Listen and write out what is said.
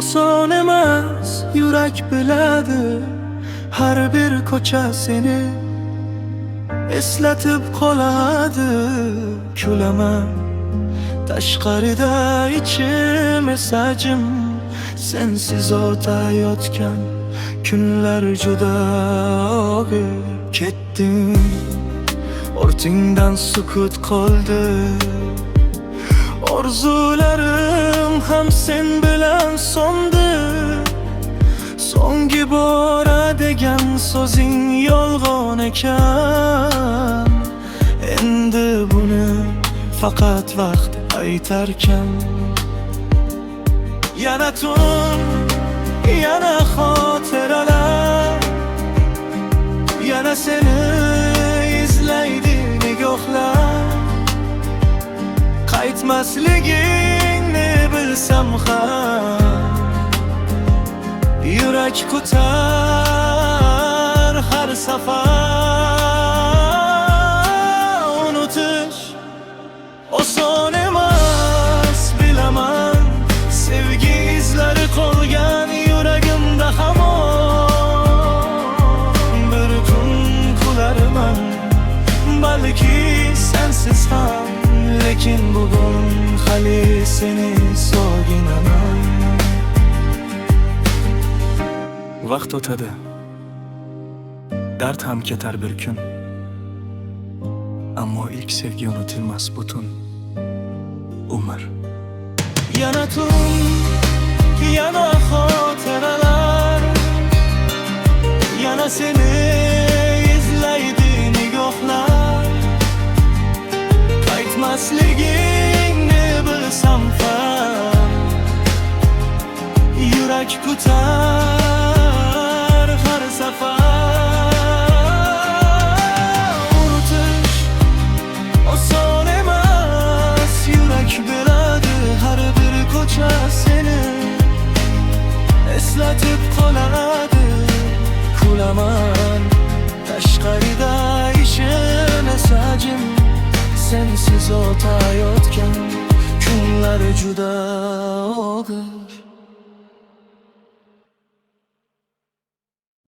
Oson emas, yurak biladi. Har bir ko'cha seni eslatib qoladi. Kulaman tashqarida, ichim mesajim sensiz o'tayotgan kunlar juda og'ir. Ketding, ortingdan sukut qoldi. Orzularim ham sen bilan so'ndi. So'nggi bora degan so'zing yolg'on ekan. Endi buni faqat vaqt aytarkan. Yana tun, yana xotiralar, yana seni izlaydi nigohlar. Qaytmasligingni bilsam ham yurak kutar har safar. Unutish oson emas, bilaman. Sevgi izlari qolgan yuragimda hamon. Bir kun kularman, balki sensiz ham. Lekin bugun hali seni sog'inaman. Vaqt o'tadi, dard ham ketar bir kun. Ammo ilk sevgi unutilmas butun umr. Yana tun, yana xotiralar, yana seni izlaydi nigohlar. Qaytmasligingni bilsam ham yurak kutar har safar. Unutish oson emas, yurak biladi. Har bir ko'cha seni eslatib qoladi. Kulaman tashqarida, ishim mesajim sensiz o'tayotgan kunlar juda og'ir.